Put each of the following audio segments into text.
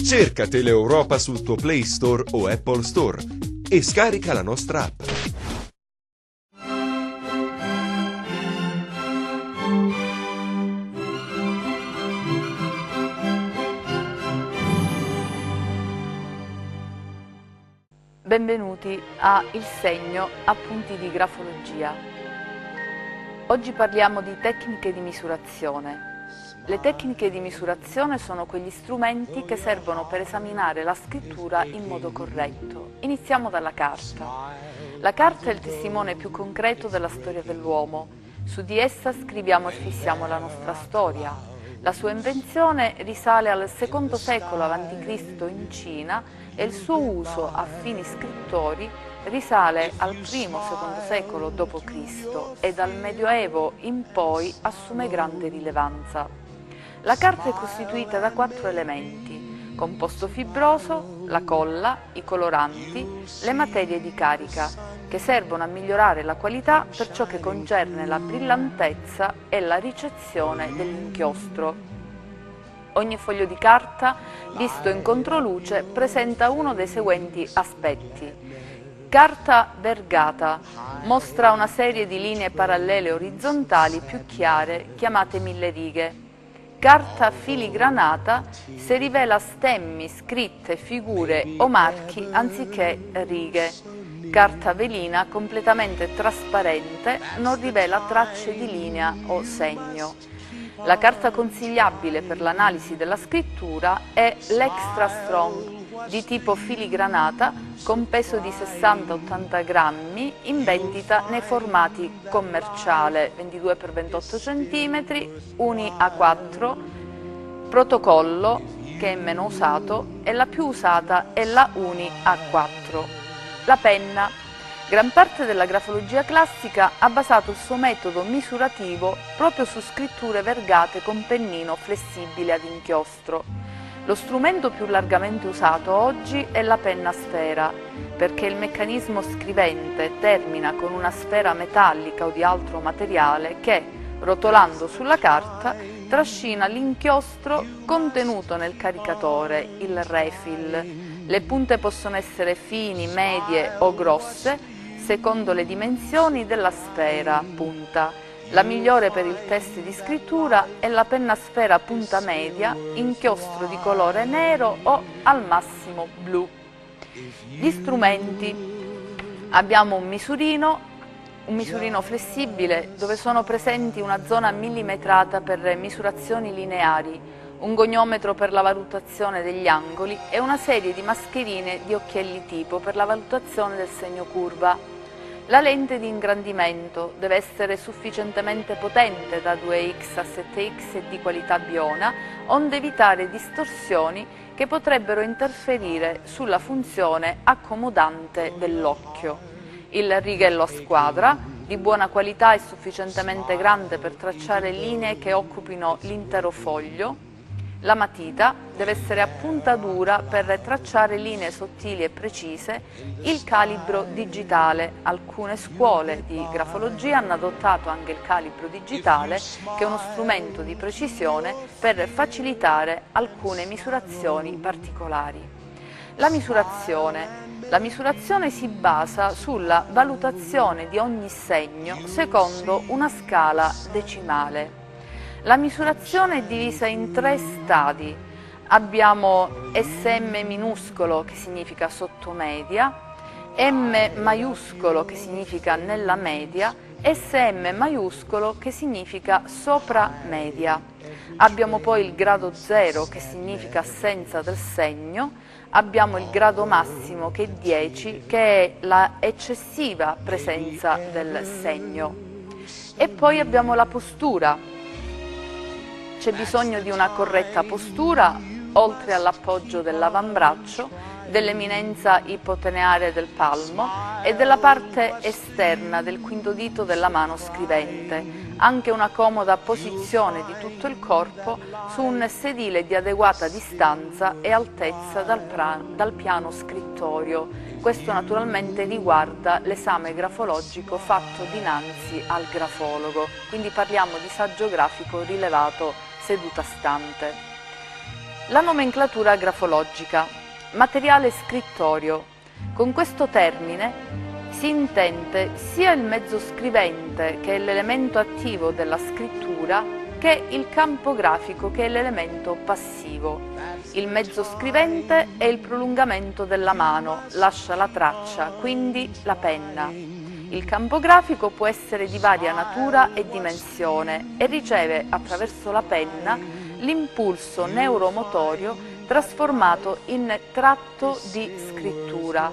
Cerca Teleeuropa sul tuo Play Store o Apple Store e scarica la nostra app. Benvenuti a Il Segno, appunti di grafologia. Oggi parliamo di tecniche di misurazione. Le tecniche di misurazione sono quegli strumenti che servono per esaminare la scrittura in modo corretto. Iniziamo dalla carta. La carta è il testimone più concreto della storia dell'uomo. Su di essa scriviamo e fissiamo la nostra storia. La sua invenzione risale al II secolo a.C. in Cina e il suo uso a fini scrittori risale al I-II secolo d.C. e dal Medioevo in poi assume grande rilevanza. La carta è costituita da 4 elementi: composto fibroso, la colla, i coloranti, le materie di carica, che servono a migliorare la qualità per ciò che concerne la brillantezza e la ricezione dell'inchiostro. Ogni foglio di carta, visto in controluce, presenta uno dei seguenti aspetti. Carta vergata mostra una serie di linee parallele orizzontali più chiare, chiamate mille righe. Carta filigranata se rivela stemmi, scritte, figure o marchi anziché righe. Carta velina completamente trasparente non rivela tracce di linea o segno. La carta consigliabile per l'analisi della scrittura è l'Extra Strong, di tipo filigranata, con peso di 60-80 grammi, in vendita nei formati commerciale 22x28 cm, uni A4, protocollo, che è meno usato, e la più usata è la Uni A4. La penna. Gran parte della grafologia classica ha basato il suo metodo misurativo proprio su scritture vergate con pennino flessibile ad inchiostro. Lo strumento più largamente usato oggi è la penna a sfera, perché il meccanismo scrivente termina con una sfera metallica o di altro materiale che, rotolando sulla carta, trascina l'inchiostro contenuto nel caricatore, il refill. Le punte possono essere fini, medie o grosse, secondo le dimensioni della sfera punta. La migliore per il test di scrittura è la penna a sfera punta media, inchiostro di colore nero o al massimo blu. Gli strumenti. Abbiamo un misurino flessibile dove sono presenti una zona millimetrata per misurazioni lineari, un goniometro per la valutazione degli angoli e una serie di mascherine di occhielli tipo per la valutazione del segno curva. La lente di ingrandimento deve essere sufficientemente potente da 2x a 7x e di qualità biona, onde evitare distorsioni che potrebbero interferire sulla funzione accomodante dell'occhio. Il righello a squadra, di buona qualità e sufficientemente grande per tracciare linee che occupino l'intero foglio. La matita deve essere a punta dura per tracciare linee sottili e precise. Il calibro digitale. Alcune scuole di grafologia hanno adottato anche il calibro digitale, che è uno strumento di precisione per facilitare alcune misurazioni particolari. La misurazione. La misurazione si basa sulla valutazione di ogni segno secondo una scala decimale. La misurazione è divisa in 3 stadi. Abbiamo SM minuscolo, che significa sottomedia, M maiuscolo, che significa nella media, SM maiuscolo, che significa sopra media. Abbiamo poi il grado 0, che significa assenza del segno. Abbiamo il grado massimo, che è 10, che è la eccessiva presenza del segno. E poi abbiamo la postura. C'è bisogno di una corretta postura, oltre all'appoggio dell'avambraccio, dell'eminenza ipotenearia del palmo e della parte esterna del quinto dito della mano scrivente, anche una comoda posizione di tutto il corpo su un sedile di adeguata distanza e altezza dal piano scrittorio. Questo naturalmente riguarda l'esame grafologico fatto dinanzi al grafologo, quindi parliamo di saggio grafico rilevato seduta stante. La nomenclatura grafologica. Materiale scrittorio. Con questo termine si intende sia il mezzo scrivente, che è l'elemento attivo della scrittura, che il campo grafico, che è l'elemento passivo. Il mezzo scrivente è il prolungamento della mano, lascia la traccia, quindi la penna. Il campo grafico può essere di varia natura e dimensione e riceve attraverso la penna l'impulso neuromotorio trasformato in tratto di scrittura.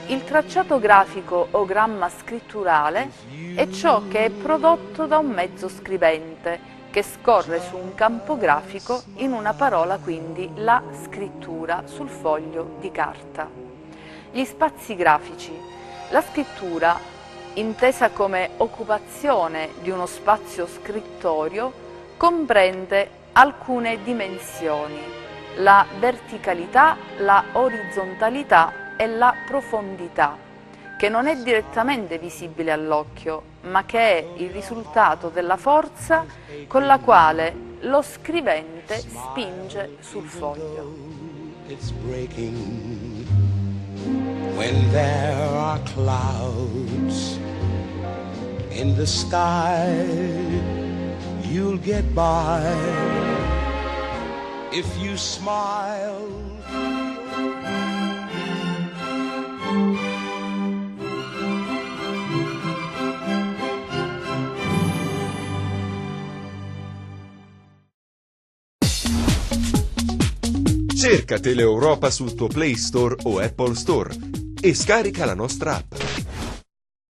Il tracciato grafico o gramma scritturale è ciò che è prodotto da un mezzo scrivente che scorre su un campo grafico, in una parola quindi la scrittura sul foglio di carta. Gli spazi grafici. La scrittura, intesa come occupazione di uno spazio scrittorio, comprende alcune dimensioni: la verticalità, la orizzontalità e la profondità, che non è direttamente visibile all'occhio, ma che è il risultato della forza con la quale lo scrivente spinge sul foglio. It's breaking when there are clouds in the sky. You'll get by if you smile. Cerca Teleeuropa sul tuo Play Store o Apple Store e scarica la nostra app.